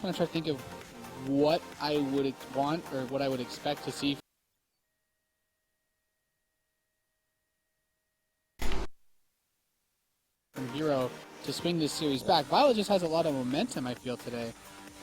I'm going to try to think of what I would want or what I would expect to see from Hero to swing this series back. Violet just has a lot of momentum, I feel, today.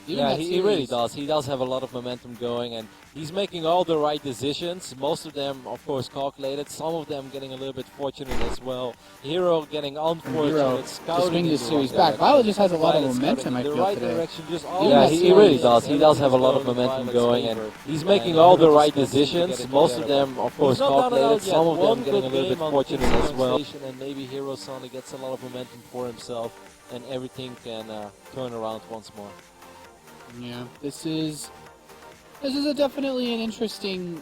Yeah, he really does. He does have a lot of momentum going, and he's making all the right decisions. Most of them, of course, calculated. Some of them getting a little bit fortunate as well. Hero getting unfortunate, scouting to swing in this the series wrong back. direction. Violet just has a lot of Violet momentum, I scouting in feel, the right today. direction. Just Yeah, he really does. He does have a lot of momentum going, and he's making all the right decisions. Most of them, of course, calculated. Some of them getting a little bit fortunate as well. And maybe Hero suddenly gets a lot of momentum for himself, and everything can turn around once more. Yeah, this is definitely an interesting,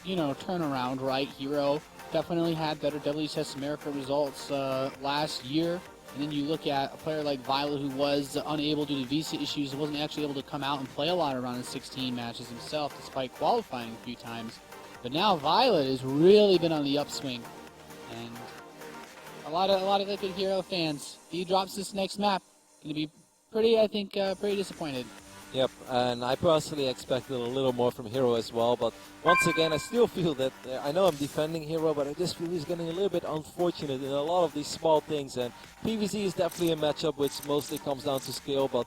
turnaround, right? Hero definitely had better WCS America results last year, and then you look at a player like Wile, who was unable due to visa issues, wasn't actually able to come out and play a lot around in 16 matches himself, despite qualifying a few times. But now Violet has really been on the upswing, and a lot of Liquid Hero fans. If he drops this next map, going to be pretty disappointed. Yep, and I personally expected a little more from Hero as well, but once again, I still feel that, I know I'm defending Hero, but I just feel he's getting a little bit unfortunate in a lot of these small things, and PvZ is definitely a matchup which mostly comes down to skill, but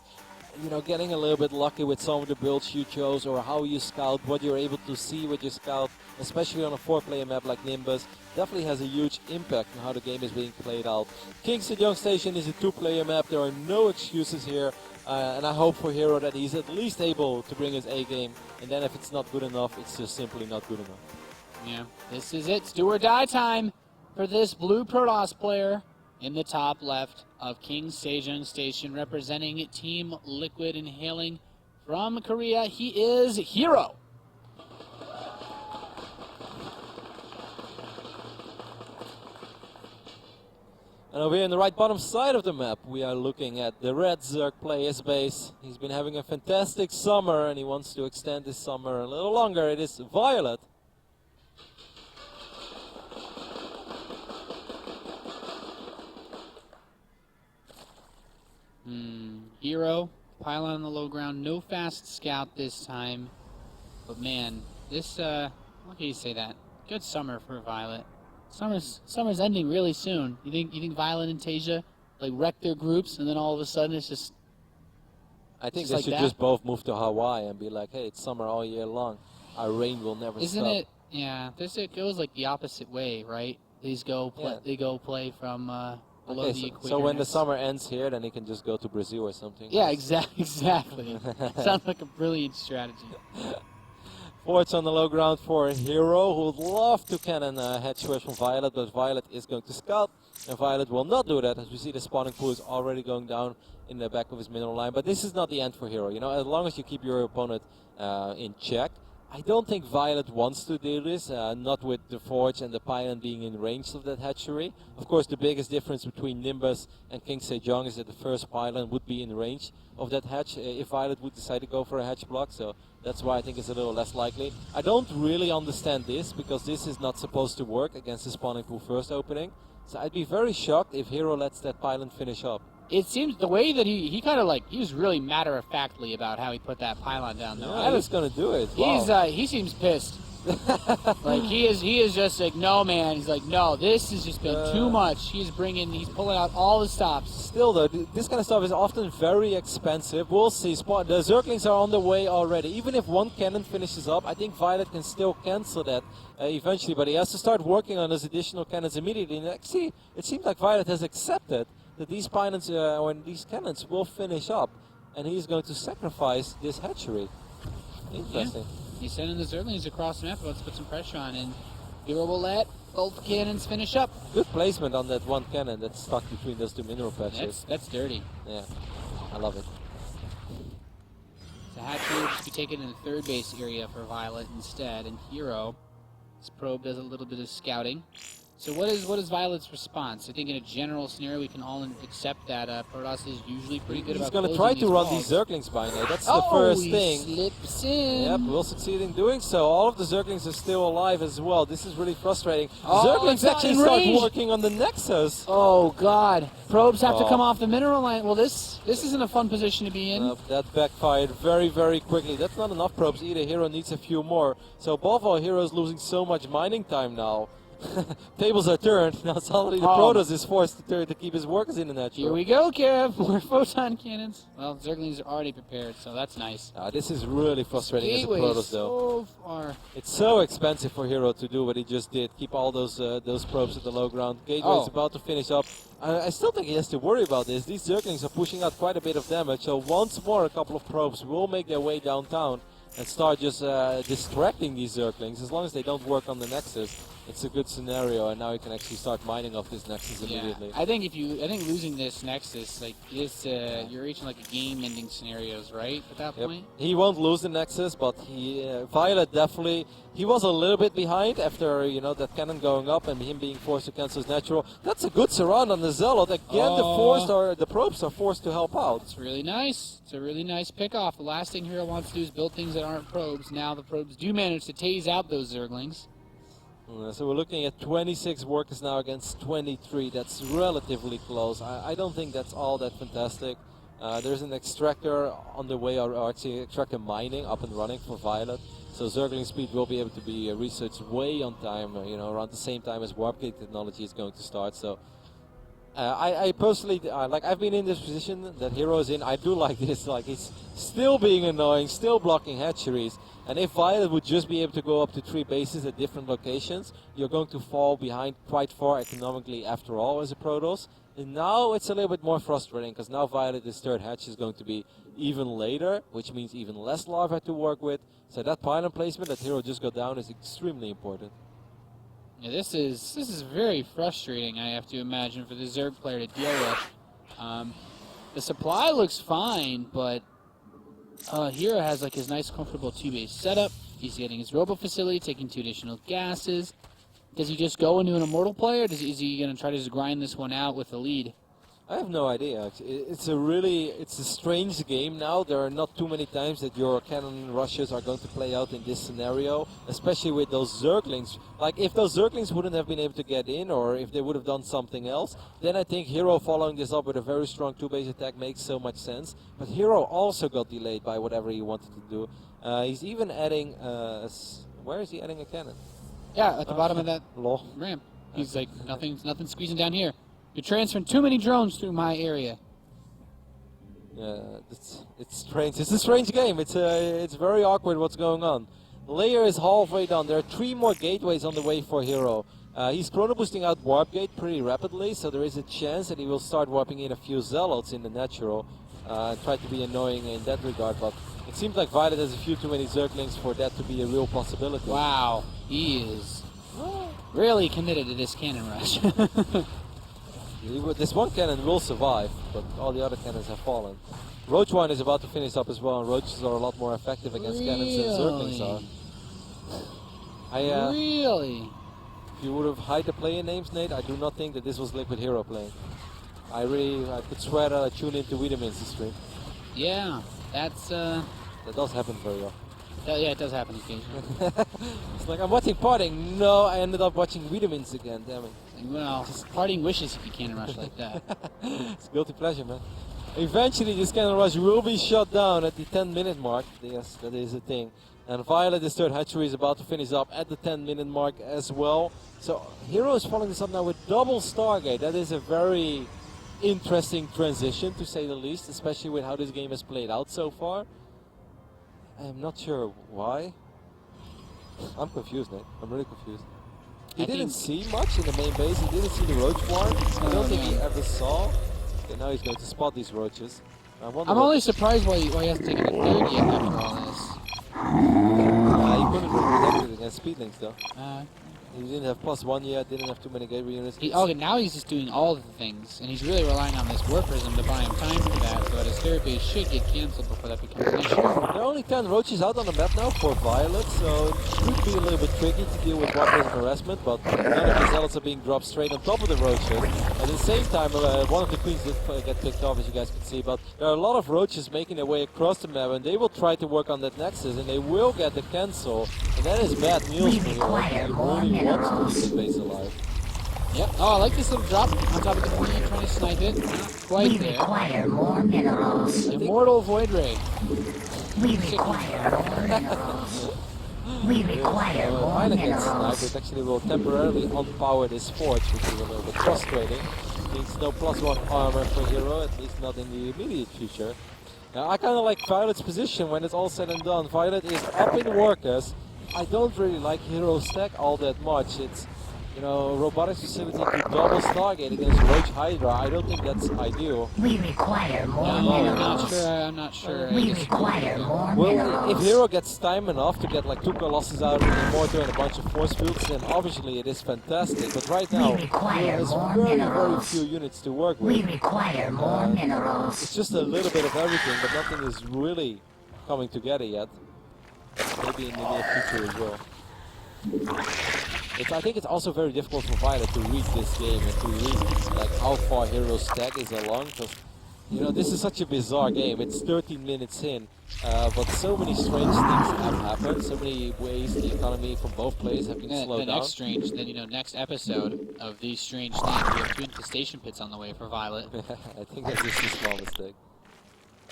getting a little bit lucky with some of the builds you chose or how you scout, what you're able to see with your scout, especially on a 4-player map like Nimbus, definitely has a huge impact on how the game is being played out. King's Young Station is a 2-player map. There are no excuses here, and I hope for Hero that he's at least able to bring his A game, and then if it's not good enough, it's just simply not good enough. Yeah, this is it. It's do or die time for this blue Protoss player in the top left of King Sejong Station, representing Team Liquid and hailing from Korea. He is Hero. And over here in the right bottom side of the map, we are looking at the Red Zerg player's base. He's been having a fantastic summer, and he wants to extend his summer a little longer. It is Violet. Hero, pylon on the low ground, no fast scout this time. But man, this, how can you say that? Good summer for Violet. Summer's ending really soon. You think Violet and Tasia like wreck their groups, and then all of a sudden it's just. I think just they like should that? just both move to Hawaii and be like, hey, it's summer all year long. Our rain will never Isn't stop. it? Yeah. It goes like the opposite way, right? They go play from below the equator. So when the summer ends here, then he can just go to Brazil or something. Yeah, exactly. Sounds like a brilliant strategy. Forts on the low ground for Hero, who would love to cannon headshots from Violet, but Violet is going to scout, and Violet will not do that, as we see the spawning pool is already going down in the back of his mineral line. But this is not the end for Hero. As long as you keep your opponent in check. I don't think Violet wants to do this, not with the Forge and the Pylon being in range of that hatchery. Of course, the biggest difference between Nimbus and King Sejong is that the first Pylon would be in range of that hatch if Violet would decide to go for a hatch block, so that's why I think it's a little less likely. I don't really understand this, because this is not supposed to work against the spawning pool first opening, so I'd be very shocked if Hero lets that Pylon finish up. It seems the way that he kind of he was really matter-of-factly about how he put that pylon down, though. Yeah, he's going to do it. He seems pissed. He is just like, no, man. He's like, no, this has just been too much. He's pulling out all the stops. Still, though, this kind of stuff is often very expensive. We'll see. The Zerglings are on the way already. Even if one cannon finishes up, I think Violet can still cancel that eventually, but he has to start working on his additional cannons immediately. And actually, it seems like Violet has accepted that these pylons or these cannons will finish up, and he's going to sacrifice this hatchery. Interesting. Yeah. He's sending the Zerglings across the map. Let's put some pressure on, and Hero will let both cannons finish up. Good placement on that one cannon that's stuck between those two mineral patches. That's dirty. Yeah, I love it. The hatchery will just be taken in the third base area for Violet instead, and Hero, his probe does a little bit of scouting. So what is Violet's response? I think in a general scenario we can all accept that Protoss is usually pretty good He's about going to closing try to run walls. these Zerglings by now. That's the first he thing. slips in. Yep, will succeed in doing so. All of the Zerglings are still alive as well. This is really frustrating. Oh, Zerglings it's not actually in start range. working on the Nexus. Oh God! Probes have to Oh. come off the mineral line. Well, this isn't a fun position to be in. That backfired very, very quickly. That's not enough probes either. Hero needs a few more. So above all, Hero is losing so much mining time now. Tables are turned. Now suddenly the Protoss is forced to turn to keep his workers in the natural. Here we go, Kev. More photon cannons. Well, Zerglings are already prepared, so that's nice. This is really frustrating as a Gateway Protoss, though. so far. It's so expensive for Hero to do what he just did. Keep all those probes at the low ground. Gateway is about to finish up. I still think he has to worry about this. These Zerglings are pushing out quite a bit of damage, so once more a couple of probes will make their way downtown and start just distracting these Zerglings. As long as they don't work on the Nexus, it's a good scenario, and now you can actually start mining off this Nexus immediately. I think losing this Nexus, like this, you're reaching like a game-ending scenarios, right? At that point. He won't lose the Nexus, but Violet definitely. He was a little bit behind after that cannon going up and him being forced to cancel his natural. That's a good surround on the Zealot. Again, the probes are forced to help out. It's really nice. It's a really nice pick-off. The last thing Hero wants to do is build things that aren't probes. Now the probes do manage to tase out those Zerglings. So we're looking at 26 workers now against 23. That's relatively close. I don't think that's all that fantastic. There's an extractor on the way, or actually extractor mining up and running for Violet. So Zergling speed will be able to be researched way on time, around the same time as warp gate technology is going to start. So I personally, I've been in this position that Hero is in. I do like this. Like, he's still being annoying, still blocking hatcheries. And if Violet would just be able to go up to 3 bases at different locations, you're going to fall behind quite far economically after all as a Protoss. And now it's a little bit more frustrating, because now Violet's third hatch is going to be even later, which means even less larvae to work with. So that pylon placement that Hero just got down is extremely important. Yeah, this is very frustrating, I have to imagine, for the Zerg player to deal with. The supply looks fine, but Hero has like his nice, comfortable 2-base setup. He's getting his robo facility, taking 2 additional gases. Does he just go into an Immortal play, or is he going to try to just grind this one out with a lead? I have no idea. It's a strange game now. There are not too many times that your cannon rushes are going to play out in this scenario, especially with those Zerglings. Like, if those Zerglings wouldn't have been able to get in, or if they would have done something else, then I think Hero following this up with a very strong 2-base attack makes so much sense. But Hero also got delayed by whatever he wanted to do. He's even adding... where is he adding a cannon? Yeah, at the bottom of that ramp. He's like, nothing's squeezing down here. You're transferring too many drones through my area. Yeah, it's strange. It's a strange game. It's very awkward what's going on. Layer is halfway done. There are 3 more gateways on the way for Hero. He's chrono boosting out Warp Gate pretty rapidly, so there is a chance that he will start warping in a few Zealots in the natural. Try to be annoying in that regard, but it seems like Violet has a few too many Zerglings for that to be a real possibility. Wow, he is really committed to this cannon rush. This one cannon will survive, but all the other cannons have fallen. Roach One is about to finish up as well, and Roaches are a lot more effective against cannons than Zerglings are. Really? If you would have hide the player names, Nate, I do not think that this was Liquid Hero playing. I could swear that I tuned into Wiedemin's stream. Yeah, that's that does happen very often. Yeah, it does happen occasionally. It's like, I'm watching Parting. No, I ended up watching Wiedemin's again, damn it. Well, Parting wishes if you cannon rush like that. It's a guilty pleasure, man. Eventually, this cannon rush will be shut down at the 10-minute mark. Yes, that is a thing. And Violet's third hatchery is about to finish up at the 10-minute mark as well. So Hero is following this up now with double Stargate. That is a very interesting transition, to say the least, especially with how this game has played out so far. I'm not sure why. I'm confused, Nate. I'm really confused. He didn't see much in the main base. He didn't see the roach farm. I don't think he ever saw. Okay, now he's going to spot these roaches. I'm only surprised why he hasn't taken a third yet after all this. He couldn't protect it against speedlings, though. He didn't have +1 yet, didn't have too many gateway units. Okay, now he's just doing all the things, and he's really relying on this War Prism to buy him time for that, so that his third base should get cancelled before that becomes an issue. There are only 10 roaches out on the map now for Violet, so it should be a little bit tricky to deal with War Prism harassment, but none of the zealots are being dropped straight on top of the roaches. At the same time, one of the queens did get picked off, as you guys can see, but there are a lot of roaches making their way across the map, and they will try to work on that nexus, and they will get the cancel, and that is bad news for Hero. He really wants to keep his base alive. Yep. Oh, I like this little drop on top of the queen, trying to snipe it. Not quite there. Require more minerals. Immortal Void Ray. We require more minerals. We require more Violet gets minerals. sniped. It actually will temporarily unpower this forge, which is a little bit frustrating. Means no +1 armor for Hero, at least not in the immediate future. Now, I kind of like Violet's position when it's all said and done. Violet is up in workers. I don't really like Hero stack all that much. It's, you know, robotics facility to double Stargate against Roach Hydra. I don't think that's ideal. We require more No, minerals. I'm not sure. I We disagree require with you. more Well, minerals. if Hero gets time enough to get like 2 Colossus out of the Immortal and a bunch of force fields, then obviously it is fantastic. But right now, We require Hero has more very minerals. few units to work We with. require more It's minerals. just a little bit of everything, but nothing is really coming together yet. Maybe in the near future as well. I think it's also very difficult for Violet to read this game and to read like how far Hero's stack is along, because you know this is such a bizarre game. It's 13 minutes in, but so many strange things have happened. So many ways the economy from both players have been The slowed down. next strange, then next episode of these strange things, we have 2 infestation pits on the way for Violet. I think that's just a small mistake.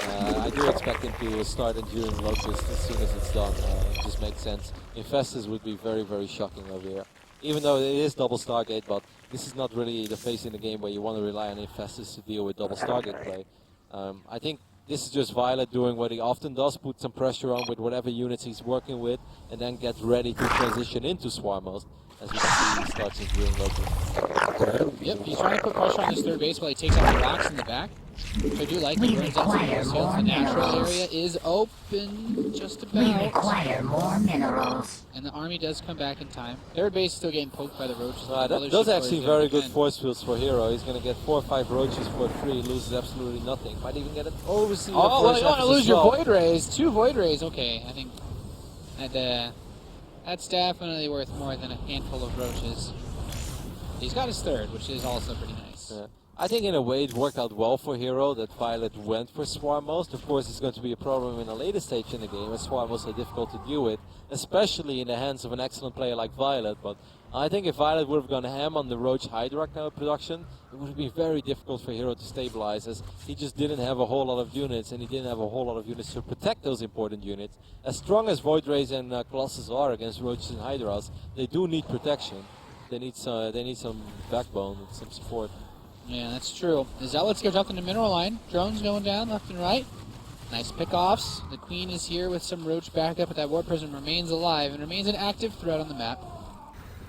I do expect him to start enduring Locust as soon as it's done. It just makes sense. Infestus would be very shocking over here. Even though it is double Stargate, but this is not really the phase in the game where you want to rely on Infestus to deal with double Stargate play. I think this is just Violet doing what he often does, put some pressure on with whatever units he's working with, and then get ready to transition into Swarmos. As we can see, he starts enduring Locust. Yep, he's trying to put pressure on his third base while he takes out the rocks in the back. Which I do like. We He burns out some require force fields. more The natural minerals. area is open just We about. require more minerals. And the army does come back in time. Third base is still getting poked by the roaches. Those are actually very good force fields for Hero. He's going to get 4 or 5 roaches for free, loses absolutely nothing. Might even get an overseer. Oh, well, you want to lose your void. Void Rays. 2 Void Rays. Okay, I think that's definitely worth more than a handful of roaches. He's got his third, which is also pretty nice. Yeah. I think in a way it worked out well for Hero that Violet went for Swarmos. Of course, it's going to be a problem in a later stage in the game, as Swarmos are difficult to deal with, especially in the hands of an excellent player like Violet. But I think if Violet would have gone ham on the Roach Hydra production, it would have been very difficult for Hero to stabilize, as he just didn't have a whole lot of units, and he didn't have a whole lot of units to protect those important units. As strong as Void Rays and Colossus are against Roaches and Hydras, they do need protection. They need some backbone and some support. Yeah, that's true. The Zealots get dropped in the mineral line. Drones going down left and right. Nice pickoffs. The Queen is here with some Roach backup, but that War Prism remains alive and remains an active threat on the map.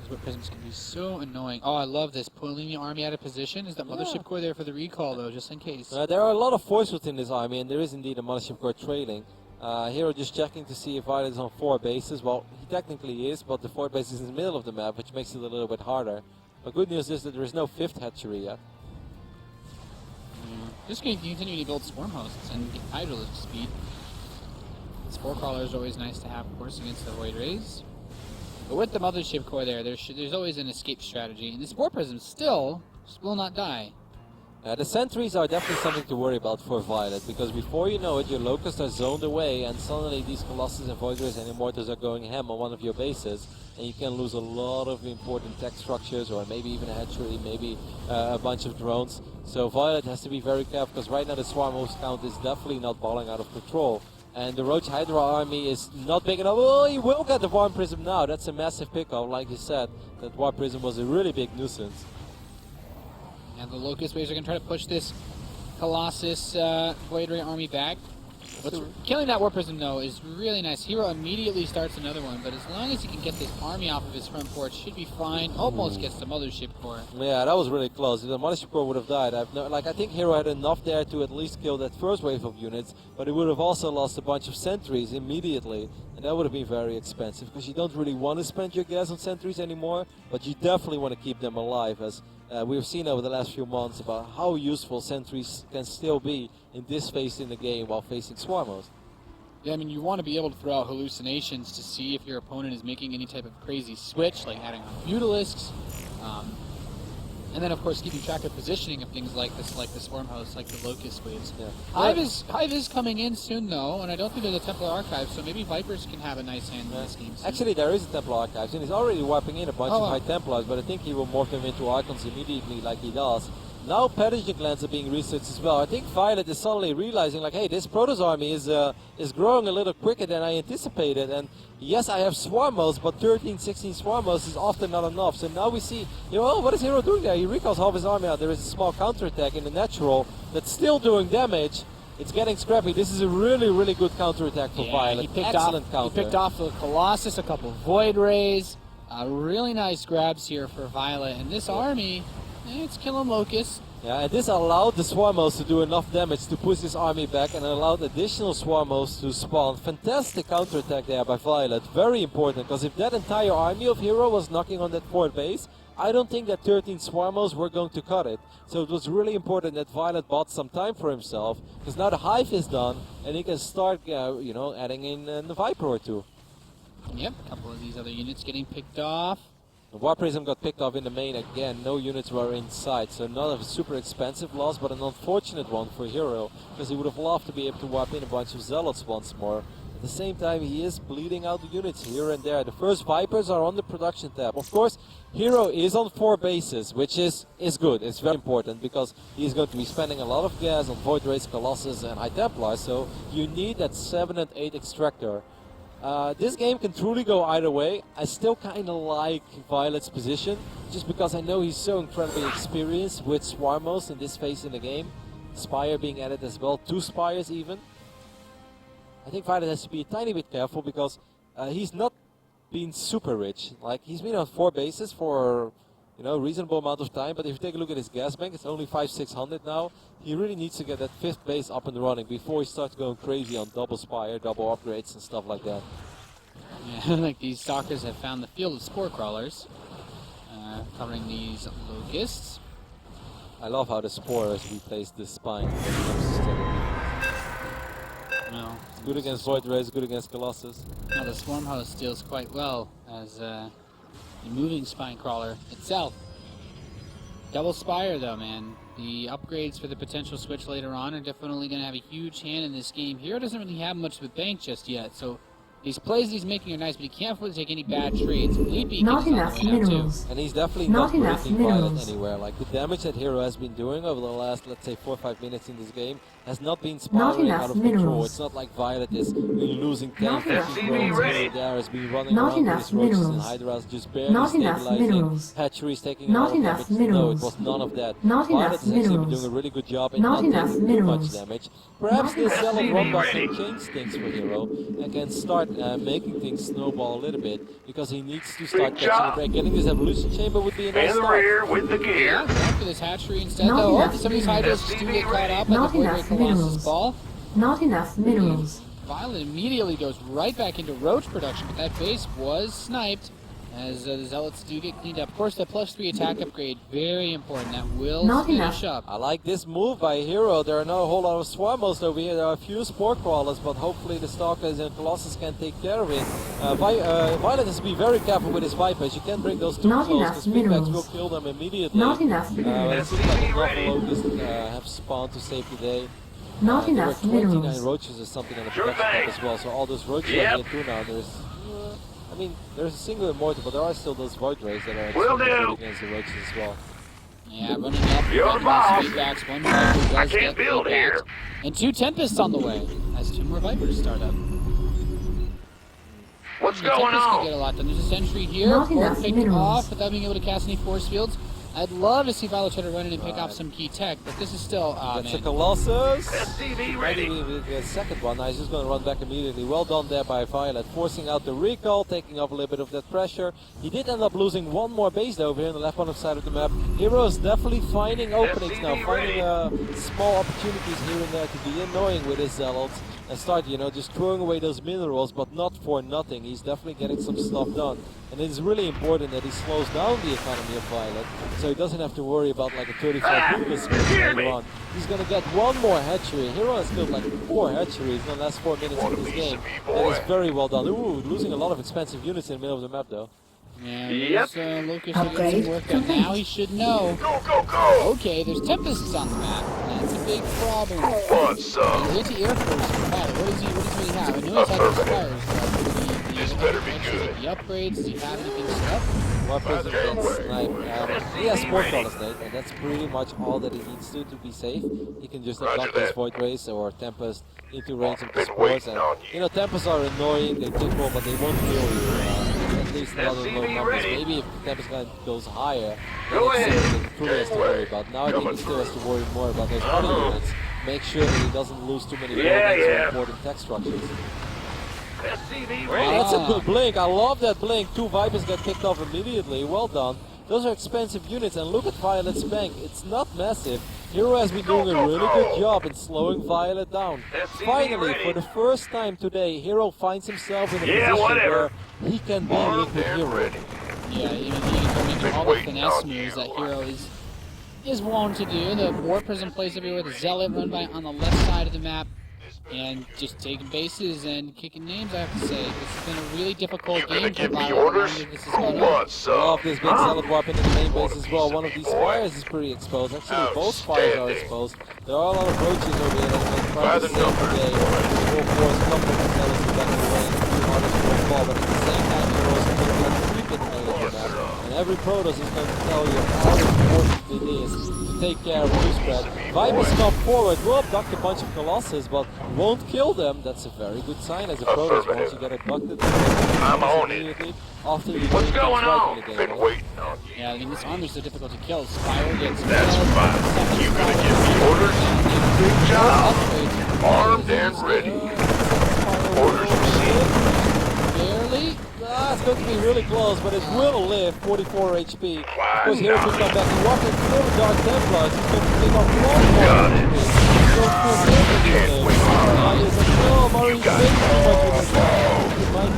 These War Prisms can be so annoying. Oh, I love this. Pulling the army out of position. Is that Mothership Core there for the recall, though, just in case? There are a lot of force within this army, and there is indeed a Mothership Core trailing. Hero just checking to see if Violet is on 4 bases. Well, he technically is, but the 4th base is in the middle of the map, which makes it a little bit harder. But good news is that there is no 5th hatchery yet. Just going to continue to build swarm hosts and get Hydralisk speed. Spore Crawler is always nice to have, of course, against the Void Rays. But with the Mothership Core there's always an escape strategy, and the Spore Prism still will not die. The sentries are definitely something to worry about for Violet, because before you know it, your Locusts are zoned away, and suddenly these Colossus and Void Rays and Immortals are going ham on one of your bases, and you can lose a lot of important tech structures, or maybe even a hatchery, maybe a bunch of drones. So Violet has to be very careful, because right now the Swarm host count is definitely not balling out of control. And the Roach Hydra army is not big enough. Oh, he will get the Warm Prism now. That's a massive pickup, like you said. That Warm Prism was a really big nuisance. And the Locust Waves are going to try to push this Colossus Void Ray army back. Killing that War Prism, though, is really nice. Hero immediately starts another one, but as long as he can get this army off of his front porch, should be fine. Almost gets the Mothership Core. Yeah, that was really close. If the Mothership Core would have died, I think Hero had enough there to at least kill that first wave of units, but he would have also lost a bunch of sentries immediately, and that would have been very expensive, because you don't really want to spend your gas on sentries anymore, but you definitely want to keep them alive, as we've seen over the last few months about how useful sentries can still be in this phase in the game while facing Swarmos. Yeah, I mean, you want to be able to throw out hallucinations to see if your opponent is making any type of crazy switch, like adding on Feudalisks. And then, of course, keeping track of positioning of things like this, like the Swarm House, like the Locust Waves. Yeah. Hive is coming in soon, though, and I don't think there's a Templar Archive, so maybe Vipers can have a nice hand in this game soon. Actually, there is a Templar Archives, and he's already wiping in a bunch of wow. High Templars, but I think he will morph them into Archons immediately like he does. Now Pedagogic Glands are being researched as well. I think Violet is suddenly realizing, like, hey, this Protoss army is growing a little quicker than I anticipated, and yes, I have Swarmos, but 13, 16 Swarmos is often not enough. So now we see, oh, what is Hero doing there? He recalls half his army out. There is a small counterattack in the natural that's still doing damage. It's getting scrappy. This is a really, really good counterattack for Violet. Excellent counter. He picked off the Colossus, a couple Void Rays, really nice grabs here for Violet, and this army, it's killing Locusts. Yeah, and this allowed the Swarmos to do enough damage to push his army back and allowed additional Swarmos to spawn. Fantastic counterattack there by Violet. Very important, because if that entire army of Hero was knocking on that fort base, I don't think that 13 Swarmos were going to cut it. So it was really important that Violet bought some time for himself, because now the Hive is done and he can start, adding in the Viper or two. Yep, a couple of these other units getting picked off. The War Prism got picked off in the main again. No units were inside, so not a super expensive loss, but an unfortunate one for Hero, because he would have loved to be able to wipe in a bunch of Zealots once more. At the same time, he is bleeding out the units here and there. The first Vipers are on the production tab. Of course, Hero is on 4 bases, which is good. It's very important, because he's going to be spending a lot of gas on Void Rays, Colossus and High Templar, so you need that 7 and 8 extractor. This game can truly go either way. I still kind of like Violet's position, just because I know he's so incredibly experienced with Swarmos in this phase in the game. Spire being added as well, 2 Spires even. I think Violet has to be a tiny bit careful, because he's not been super rich. Like, he's been on 4 bases for a reasonable amount of time, but if you take a look at his gas bank, it's only 500-600 now. He really needs to get that 5th base up and running before he starts going crazy on double Spire, double upgrades and stuff like that. Yeah, like these stalkers have found the field of spore crawlers, covering these Locusts. I love how the Spore has replaced the Spine. No, It's good against Void Rays, good against Colossus. now the Swarm House deals quite well as the moving Spine Crawler itself. Double Spire though, man. The upgrades for the potential switch later on are definitely going to have a huge hand in this game. Hero doesn't really have much of a bank just yet, so these plays he's making are nice, but he can't afford to take any bad trades. Not enough minerals. And he's definitely Not not enough breaking Violet minerals. anywhere. Like, the damage that Hero has been doing over the last, let's say, 4 or 5 minutes in this game has not been Not spiraling enough out of control. minerals. It's not like Violet is losing 10, Not 15 enough roads minerals. here and there, has been running Not around with enough his roaches and minerals. Hydras just barely Not enough stabilizing. minerals. Hatcheries taking Not a lot of enough damage. No, it minerals. was none of that. Not Violet enough has actually been minerals. doing a really good job in Not not enough taking too much minerals. damage. Perhaps Not this enough Zealot minerals. run can change things for Hero and can start making things snowball a little bit, because he needs to start catching a break. Getting this Evolution Chamber would be a nice In the start. rear with the gear. Yeah, going for this hatchery instead Not though. enough Some of these Hydras do get caught up Not at the Void Ray enough Colossus minerals. ball. Not enough minerals. Violet immediately goes right back into Roach production, but that base was sniped as the Zealots do get cleaned up. Of course, the +3 attack upgrade, very important. That will Not finish enough. up. I like this move by Hero. There are not a whole lot of Swarmos over here. There are a few Spore Crawlers, but hopefully the Stalkers and Colossus can take care of it. Violet has to be very careful with his Vipers. You can't bring those too Not close, enough because feedbacks minerals. will kill them immediately. Not enough It minerals. seems like enough Locusts have spawned to save the day. Not There enough were 29 minerals. roaches or something on the Sure production tab thing. as well, so all those roaches Yep. are here too now. There's a single immortal, but there are still those Void Rays that are Will extremely do. good against the roaches as well. Yeah, running up. You're getting boss. those feedbacks. One Viper does I can't get build feedbacked. here. And 2 Tempests on the way as 2 more Vipers start up. What's The going Tempest can on? get a lot done. There's a sentry here. Not Fort enough picked minerals. off without being able to cast any force fields. I'd love to see Violet try to run in and pick off Right. some key tech, but this is still, That's a man. Colossus. SCV Ready ready. with the second one. Now he's just going to run back immediately. Well done there by Violet, forcing out the recall, taking off a little bit of that pressure. He did end up losing one more base though over here on the left bottom side of the map. Hero is definitely finding openings now, finding small opportunities here and there to be annoying with his zealots and start, you know, just throwing away those minerals, but not for nothing. He's definitely getting some stuff done. And it is really important that he slows down the economy of Violet, so he doesn't have to worry about like a 35 ruthless later on. He's gonna get one more hatchery. Hero has killed like 4 hatcheries in the last 4 minutes of this game. That is very well done. Ooh, losing a lot of expensive units in the middle of the map though. Yeah, Yep. there's Lucas to get Upgrade some work done. complete. Now he should know. Go, go, go. Okay, there's Tempests on the map. That's a big problem. What's up? The anti-air force for Violet. What does he have? I know he's had the fires. This better be good. The upgrades, does he have anything set up? Weapons against snipe. He has Sport Colors, and that's pretty much all that he needs to be safe. He can just Roger adopt his that. Void Race or Tempest into range of the Been sports. waiting And on you. you know, Tempests are annoying, they tickle, but they won't kill you. At least not in low SCV numbers. ready. Maybe if the Tempest gun goes higher, then Go it's ahead. something that he truly has to worry about. Now I think he still has to worry more about those other units. Make sure that he doesn't lose too many buildings or important tech structures. SCV Oh, ready. that's a good blink. I love that blink. 2 Vipers get picked off immediately. Well done. Those are expensive units, and look at Violet's bank. It's not massive. Hero has been doing a really good job in slowing Violet down. Finally, for the first time today, Hero finds himself in a Yeah, position whatever. where he can be Armed linked with and Hero. ready. Yeah, even making all the waiting finesse on moves you. that Hero is wont to do. The War Prism plays everywhere. The Zealot run by on the left side of the map. And just taking bases and kicking names, I have to say. This has been a really difficult You game gonna for give me Violet. orders? This has gone on. What's I love up? this big Zealot weapon in the main base as well. One of these fires is pretty exposed. Actually, both fires are Outstanding. exposed. There are a lot of roaches over here that will try By to the save the numbers. day. Will force a couple of the Zealots to back away and do hardest to fall. But at the same time, Hero is going to be creep in the middle of the map. And every Protoss is going to tell you how important it is to take care of blue spread. Vipers come forward, will abduct a bunch of Colossus, but won't kill them. That's a very good sign as a Protoss. Once you get abducted, I'm on it. immediately after you What's get going right on? in the game. Been right? waiting on you. Yeah, I mean, this armor's so difficult to kill. Spiral gets That's killed. fine. Second You gonna Spiral give me gets orders? killed. Good More job. upgrades. Armed and ready. Orders received. Barely. It's going to be really close, but it will live 44 HP. Of course, Hero can come back and walk and kill the Dark Templars. He's going to pick up one more Got HP. it. He's going to kill Can't wait. There's a kill, Murray's got big it. too much with his gun.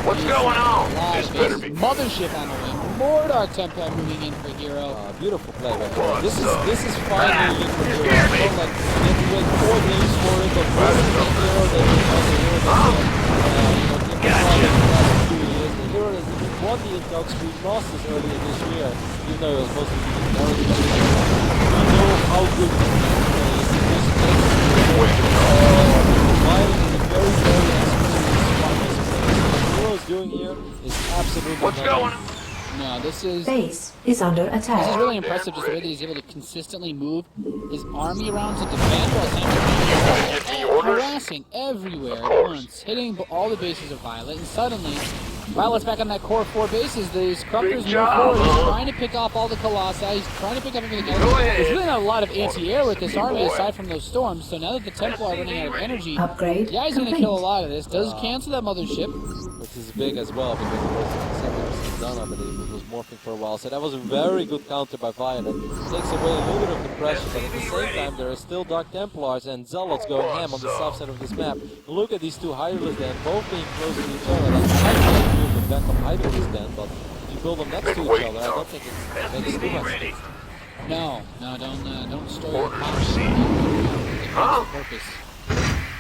What's going on? A lot This of better bases. be. Mothership on the wing. More Dark Templar moving in for Hero. Beautiful play right there. What's This is up? finally linked with Hero. Hear It's me. not like you have to wait 4 days for it, but once you get Hero, then you know the Hero that's Gotcha. the Hero has even won the Intel Street Masters earlier this year, even though it was mostly very good. You know how good this man is. He just takes Waiting on. Wile is a very, very experienced finals player. So what Hero is doing here is absolutely What's nothing. going on? No, this is Base is under this is attack. really impressive. Just the way that he's able to consistently move his army around to defend while simultaneously Give me orders? harassing everywhere at once, hitting all the bases of Violet, and suddenly Violet's back on that core 4 bases. These Corruptors move job, forward. He's huh? trying to pick off all the Colossi. He's trying to pick up everything else. Go ahead. There's really not a lot of anti-air with this army boy. aside from those storms. So now that the Templar are running out of energy, Upgrade yeah, he's going to complete. kill a lot of this. Does cancel that mothership. Which is big as well because it was 70% done, I believe. It was morphing for a while. So that was a very good counter by Violet. Takes away a little bit of the pressure, but at the same time there are still Dark Templars and Zealots going ham on the south side of this map. Look at these two Hydras then, both being close to each other. Like, I can't move them back up Hydras then, but if you build them next to each other, I don't think it makes too much sense. No, don't store your Orders power. received. Huh? Purpose.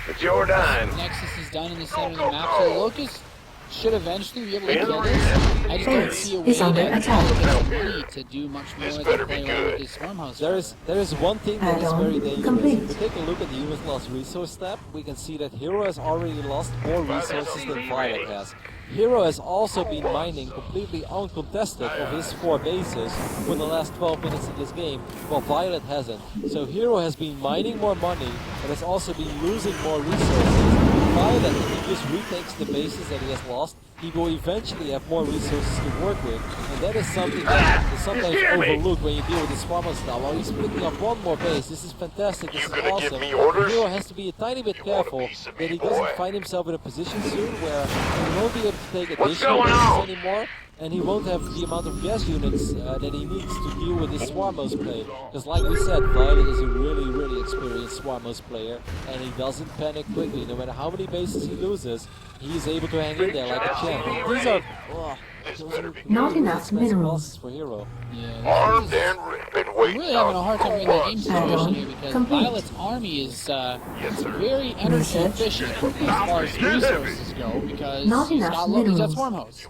It's your dime. Nexus is done in the center of the map, so Locust should eventually be able to In kill the this. ring. I just don't Base see a way is under that attack. Violet gets the money to do much more This than better play be around with good. this farmhouse. There is one thing that is Add-on very dangerous. complete. If we take a look at the unit loss resource tab, we can see that Hero has already lost more resources than Violet has. Hero has also been mining completely uncontested of his 4 bases for the last 12 minutes of this game, while Violet hasn't. So Hero has been mining more money, but has also been losing more resources. Violet, if he just retakes the bases that he has lost, he will eventually have more resources to work with. And that is something that is sometimes overlooked when you deal with the Swarmos now. Well, he's picking up one more base. This is fantastic. This is awesome. The hero has to be a tiny bit careful that he doesn't find himself in a position soon where he won't be able to take additional bases anymore. And he won't have the amount of gas units that he needs to deal with this Swarmos play. Because like we said, Violet is a really, really experienced Swarmos player, and he doesn't panic quickly. No matter how many bases he loses, he is able to hang in there like a champ. These are Not enough minerals. for hero. Yeah, Armed and been I'm waiting really having a on hard time getting the game situation here because Complete. Violet's army is Yes, sir. very energy Research. efficient as far as resources go because Not he's enough got he's got minerals. swarm hosts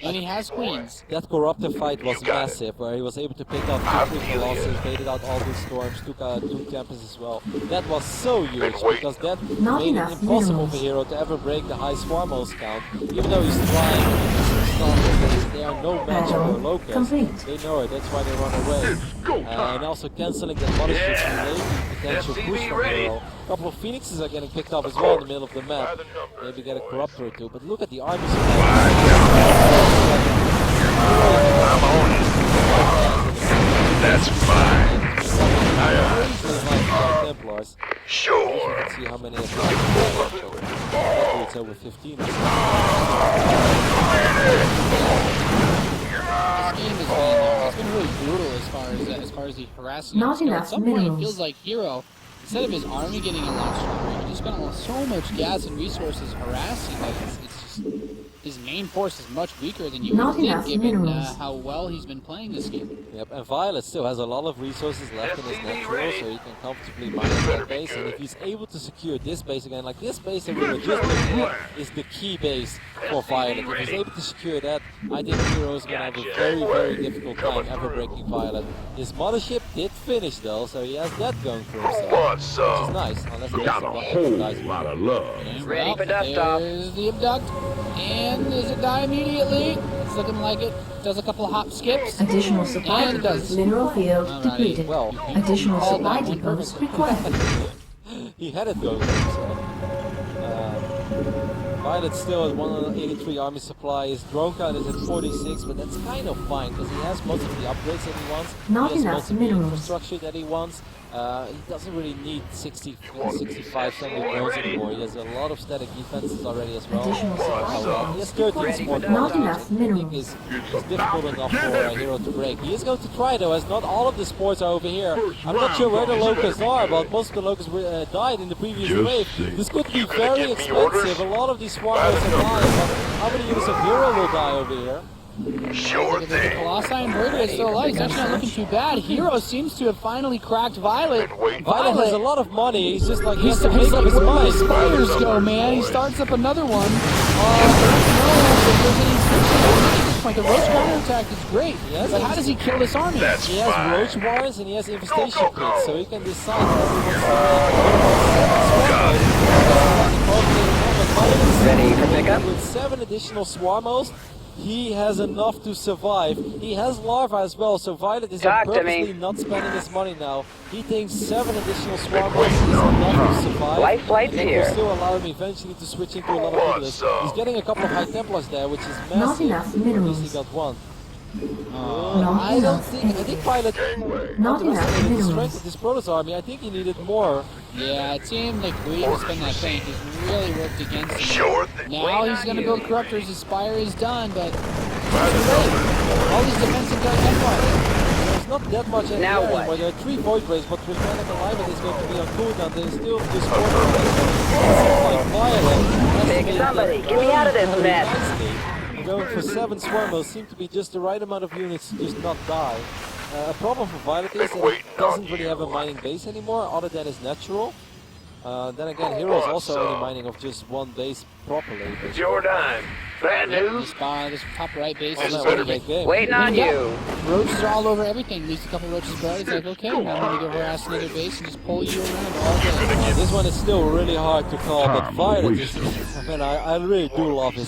and he has queens. That corruptive fight was You got it. massive, where he was able to pick up I'm 2 quick feeling losses, it. baited out all these storms, took out 2 campers as well. That was so huge waiting. because that Not made it enough impossible minerals. for Hero to ever break the high Swarmos count, even though he's trying. Starcraft, they are no match for Add-on Locust. complete. They know it, that's why they run away. And also cancelling that mothership potential push from Hero. A couple of Phoenixes are getting picked up as well in the middle of the map. Maybe get a Corruptor or two, but look at the army supply. I'm on it. That's fine. Templars. Sure. You can see how many of them. It's over 15. This game has been really brutal as far as the harassing. Not goes. enough At some point, it minerals. feels like Hero, instead of his army getting a lot stronger, he just spent so much gas and resources harassing that it's just his main force is much weaker than you Not would think, enough given minerals. how well he's been playing this game. Yep, and Violet still has a lot of resources left in his natural, so he can comfortably mine that base. And if he's able to secure this base again, like this base that we were just looking at is the key base for Violet. If he's able to secure that, I think Hero is going to have a very, very difficult time ever breaking Violet. His mothership did finish though, so he has that going for himself, What's which is up? nice. Unless he gets Got a some whole guys. lot of love. And Ready for dust off. There's the abduct, and does it die immediately? It's looking like it. Does a couple of hop skips. Additional supply And it does. depots. Mineral field Alrighty. depleted. Well, Additional called supply that one depots perfectly. required. He had it going for himself. Violet's still at 183 army supply. His drone count is at 46, but that's kind of fine because he has most of the upgrades that he wants. Not he has enough most of the minerals. infrastructure that he wants. He doesn't really need 60, 65, 70 drones anymore. He has a lot of static defenses already as well. Additional supply He has 13 support Not drones, enough which I think minerals. is difficult enough for a Hero to break. He is going to try though, as not all of the sports are over here. I'm not sure where the Locusts are, but most of the Locusts died in the previous wave. This could be very expensive. A lot of these Swarmos are dying, but how many units of Hero will die over here? Sure The thing. Colossi Inverter is still alive. He's actually not looking too bad. Hero seems to have finally cracked Violet. Been waiting. Violet has a lot of money. He's just like, he has He's to make up his where do mind. the spiders go, man? He starts up another one. The Roach counterattack is great, Yes, but how does he kill this army? That's He has fine. Roach Wires and he has Infestation Go, go, go. Pits, so he can decide whether he wants to Ready for pickup? With 7 additional Swarmos, he has enough to survive. He has Larva as well, so Violet is Talk to purposely me. not spending his money now. He thinks 7 additional Swarmos is enough to survive. Life flight's and that here. will still allow him eventually to switch into a lot of Iglis. He's getting a couple of High Templars there, which is massive. Not enough At least minerals. he got one. Not I don't enough think. I think Violet Not enough underestimated the strength minerals. of this Protoss army. I think he needed more. Yeah, it seemed like waiting to spend that tank has really worked against him. Sure thing. Now he's going to build Corruptors. His Spire is done, but all these defensive guys There's not that much in Now there what? anymore. There are 3 Void Rays, but with Manic Alive is going to be on cooldown. There's still this like Violet. Pick somebody. Get me out of this mess. Going for 7 Swarmos seem to be just the right amount of units to just not die. A problem for Violet is that he doesn't really have a mining base anymore, other than his natural. Then again, Hero's also only mining of just 1 base properly. It's your time. Bad news. this top right base Well, is that better was a be. great game. Waiting on you. Roaches are all over everything. At least a couple roaches per. He's like, okay, I'm going to go harass another base and just pull you around all day. This one is still really hard to call, but Violet is, man, I really do love his